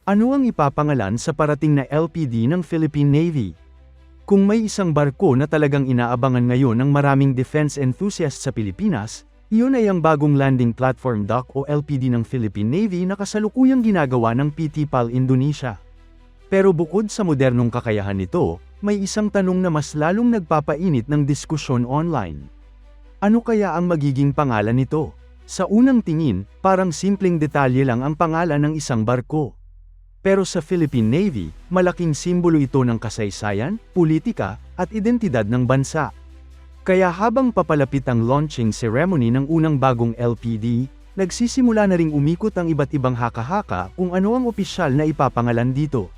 Ano ang ipapangalan sa parating na LPD ng Philippine Navy? Kung may isang barko na talagang inaabangan ngayon ng maraming defense enthusiasts sa Pilipinas, iyon ay ang bagong landing platform dock o LPD ng Philippine Navy na kasalukuyang ginagawa ng PT PAL Indonesia. Pero bukod sa modernong kakayahan nito, may isang tanong na mas lalong nagpapainit ng diskusyon online. Ano kaya ang magiging pangalan nito? Sa unang tingin, parang simpleng detalye lang ang pangalan ng isang barko. Pero sa Philippine Navy, malaking simbolo ito ng kasaysayan, politika, at identidad ng bansa. Kaya habang papalapit ang launching ceremony ng unang bagong LPD, nagsisimula na ring umikot ang iba't ibang haka-haka kung ano ang opisyal na ipapangalan dito.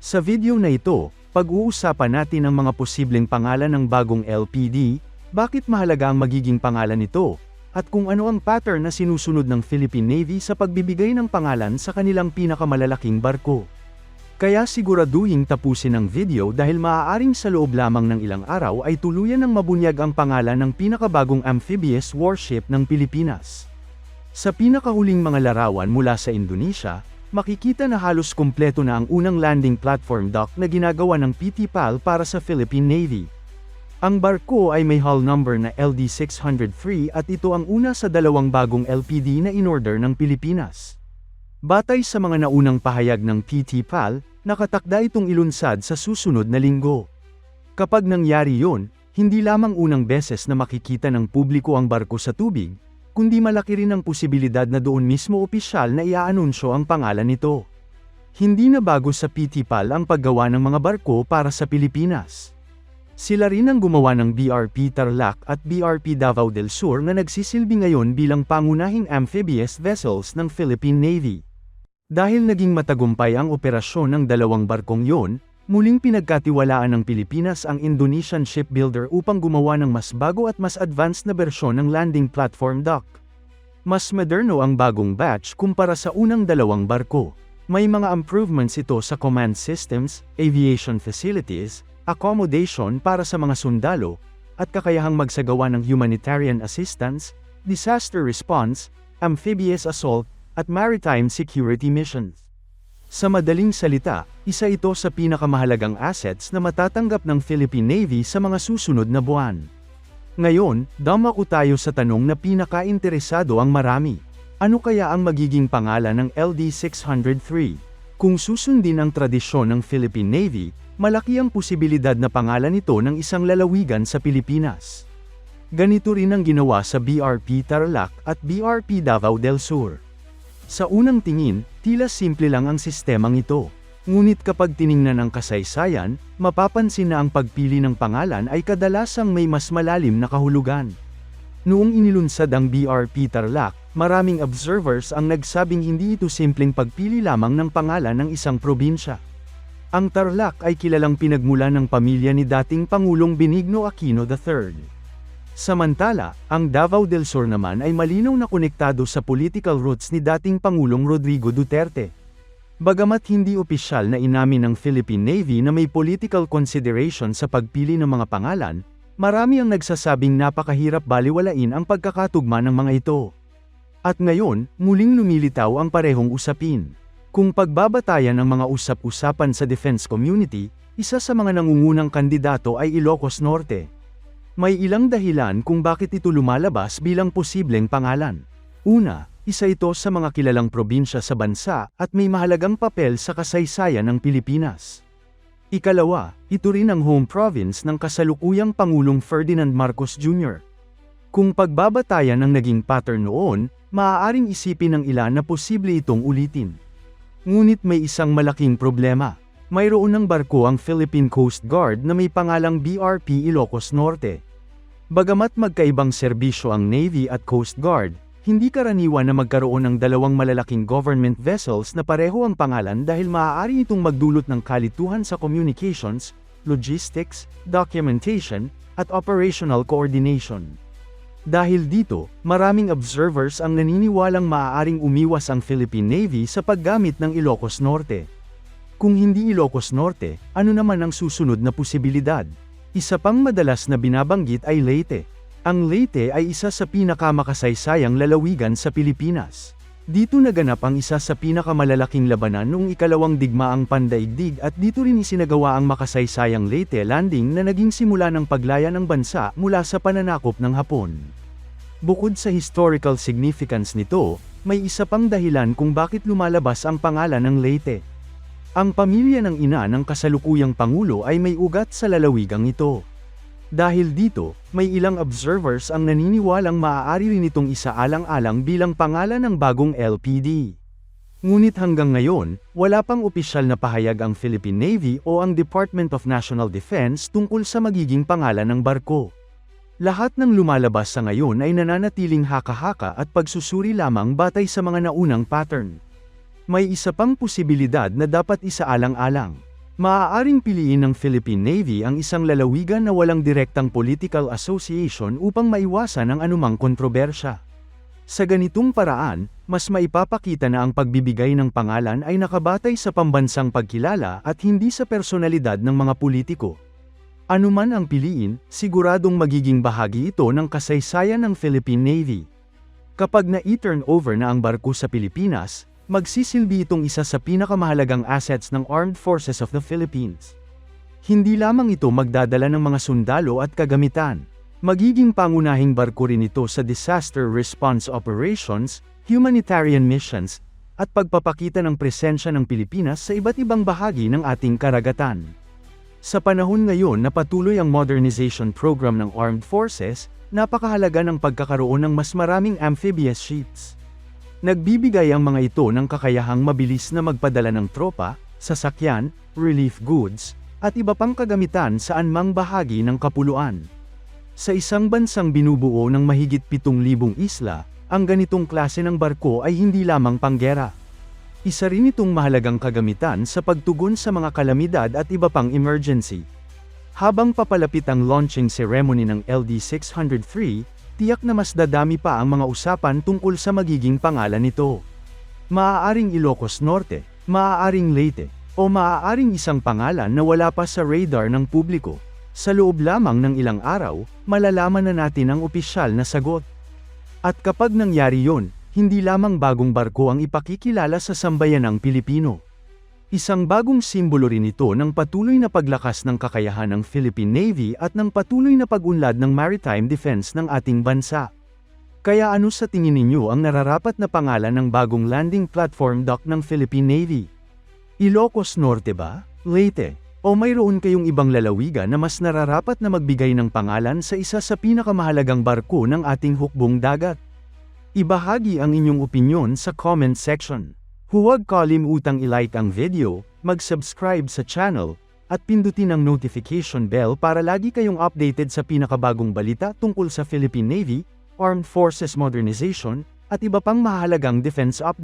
Sa video na ito, pag-uusapan natin ang mga posibleng pangalan ng bagong LPD, bakit mahalaga ang magiging pangalan nito, at kung ano ang pattern na sinusunod ng Philippine Navy sa pagbibigay ng pangalan sa kanilang pinakamalalaking barko. Kaya siguraduhing tapusin ang video dahil maaaring sa loob lamang ng ilang araw ay tuluyan ng mabunyag ang pangalan ng pinakabagong amphibious warship ng Pilipinas. Sa pinakahuling mga larawan mula sa Indonesia, makikita na halos kumpleto na ang unang landing platform dock na ginagawa ng PT PAL para sa Philippine Navy. Ang barko ay may hull number na LD-603 at ito ang una sa dalawang bagong LPD na inorder ng Pilipinas. Batay sa mga naunang pahayag ng PT PAL, nakatakda itong ilunsad sa susunod na linggo. Kapag nangyari yon, hindi lamang unang beses na makikita ng publiko ang barko sa tubig, kundi malaki rin ang posibilidad na doon mismo opisyal na iaanunsyo ang pangalan nito. Hindi na bago sa PT PAL ang paggawa ng mga barko para sa Pilipinas. Sila rin ang gumawa ng BRP Tarlac at BRP Davao del Sur na nagsisilbi ngayon bilang pangunahing amphibious vessels ng Philippine Navy. Dahil naging matagumpay ang operasyon ng dalawang barkong yon, muling pinagkatiwalaan ng Pilipinas ang Indonesian shipbuilder upang gumawa ng mas bago at mas advanced na bersyon ng landing platform dock. Mas moderno ang bagong batch kumpara sa unang dalawang barko. May mga improvements ito sa command systems, aviation facilities, accommodation para sa mga sundalo, at kakayahang magsagawa ng humanitarian assistance, disaster response, amphibious assault, at maritime security missions. Sa madaling salita, isa ito sa pinakamahalagang assets na matatanggap ng Philippine Navy sa mga susunod na buwan. Ngayon, dumako tayo sa tanong na pinaka-interesado ang marami. Ano kaya ang magiging pangalan ng LD-603? Kung susundin ang tradisyon ng Philippine Navy, malaki ang posibilidad na pangalan nito ng isang lalawigan sa Pilipinas. Ganito rin ang ginawa sa BRP Tarlac at BRP Davao del Sur. Sa unang tingin, tila simple lang ang sistemang ito. Ngunit kapag tiningnan ang kasaysayan, mapapansin na ang pagpili ng pangalan ay kadalasang may mas malalim na kahulugan. Noong inilunsad ang BRP Tarlac, maraming observers ang nagsabing hindi ito simpleng pagpili lamang ng pangalan ng isang probinsya. Ang Tarlac ay kilalang pinagmula ng pamilya ni dating Pangulong Benigno Aquino III. Samantala, ang Davao del Sur naman ay malinaw na konektado sa political roots ni dating Pangulong Rodrigo Duterte. Bagamat hindi opisyal na inamin ng Philippine Navy na may political consideration sa pagpili ng mga pangalan, marami ang nagsasabing napakahirap baliwalain ang pagkakatugma ng mga ito. At ngayon, muling lumilitaw ang parehong usapin. Kung pagbabatayan ang mga usap-usapan sa defense community, isa sa mga nangungunang kandidato ay Ilocos Norte. May ilang dahilan kung bakit ito lumalabas bilang posibleng pangalan. Una, isa ito sa mga kilalang probinsya sa bansa at may mahalagang papel sa kasaysayan ng Pilipinas. Ikalawa, ito rin ang home province ng kasalukuyang Pangulong Ferdinand Marcos Jr. Kung pagbabatayan ang naging pattern noon, maaaring isipin ng ilan na posible itong ulitin. Ngunit may isang malaking problema. Mayroon ng barko ang Philippine Coast Guard na may pangalang BRP Ilocos Norte. Bagamat magkaibang serbisyo ang Navy at Coast Guard, hindi karaniwan na magkaroon ng dalawang malalaking government vessels na pareho ang pangalan dahil maaari itong magdulot ng kalituhan sa communications, logistics, documentation, at operational coordination. Dahil dito, maraming observers ang naniniwalang maaaring umiwas ang Philippine Navy sa paggamit ng Ilocos Norte. Kung hindi Ilocos Norte, ano naman ang susunod na posibilidad? Isa pang madalas na binabanggit ay Leyte. Ang Leyte ay isa sa pinakamakasaysayang lalawigan sa Pilipinas. Dito naganap ang isa sa pinakamalalaking labanan noong ikalawang digmaang pandaigdig at dito rin isinagawa ang makasaysayang Leyte Landing na naging simula ng paglaya ng bansa mula sa pananakop ng Hapon. Bukod sa historical significance nito, may isa pang dahilan kung bakit lumalabas ang pangalan ng Leyte. Ang pamilya ng ina ng kasalukuyang pangulo ay may ugat sa lalawigang ito. Dahil dito, may ilang observers ang naniniwalang maaari rin itong isaalang-alang bilang pangalan ng bagong LPD. Ngunit hanggang ngayon, wala pang opisyal na pahayag ang Philippine Navy o ang Department of National Defense tungkol sa magiging pangalan ng barko. Lahat ng lumalabas sa ngayon ay nananatiling haka-haka at pagsusuri lamang batay sa mga naunang pattern. May isa pang posibilidad na dapat isaalang-alang. Maaaring piliin ng Philippine Navy ang isang lalawigan na walang direktang political association upang maiwasan ang anumang kontrobersya. Sa ganitong paraan, mas maipapakita na ang pagbibigay ng pangalan ay nakabatay sa pambansang pagkilala at hindi sa personalidad ng mga politiko. Anuman ang piliin, siguradong magiging bahagi ito ng kasaysayan ng Philippine Navy. Kapag na-turn over na ang barko sa Pilipinas, magsisilbi itong isa sa pinakamahalagang assets ng Armed Forces of the Philippines. Hindi lamang ito magdadala ng mga sundalo at kagamitan. Magiging pangunahing barko rin ito sa disaster response operations, humanitarian missions, at pagpapakita ng presensya ng Pilipinas sa iba't ibang bahagi ng ating karagatan. Sa panahon ngayon na patuloy ang modernization program ng Armed Forces, napakahalaga ng pagkakaroon ng mas maraming amphibious ships. Nagbibigay ang mga ito ng kakayahang mabilis na magpadala ng tropa, sasakyan, relief goods, at iba pang kagamitan saan mang bahagi ng kapuluan. Sa isang bansang binubuo ng mahigit 7,000 isla, ang ganitong klase ng barko ay hindi lamang panggera. Isa rin itong mahalagang kagamitan sa pagtugon sa mga kalamidad at iba pang emergency. Habang papalapit ang launching ceremony ng LD-603, tiyak na mas dadami pa ang mga usapan tungkol sa magiging pangalan nito. Maaaring Ilocos Norte, maaaring Leyte, o maaaring isang pangalan na wala pa sa radar ng publiko. Sa loob lamang ng ilang araw, malalaman na natin ang opisyal na sagot. At kapag nangyari yon, hindi lamang bagong barko ang ipakikilala sa sambayanang Pilipino. Isang bagong simbolo rin ito ng patuloy na paglakas ng kakayahan ng Philippine Navy at ng patuloy na pag-unlad ng maritime defense ng ating bansa. Kaya ano sa tingin ninyo ang nararapat na pangalan ng bagong landing platform dock ng Philippine Navy? Ilocos Norte ba? Leyte? O mayroon kayong ibang lalawigan na mas nararapat na magbigay ng pangalan sa isa sa pinakamahalagang barko ng ating hukbong dagat? Ibahagi ang inyong opinyon sa comment section. Huwag kalimutang i-like ang video, mag-subscribe sa channel, at pindutin ang notification bell para lagi kayong updated sa pinakabagong balita tungkol sa Philippine Navy, Armed Forces Modernization, at iba pang mahalagang defense updates.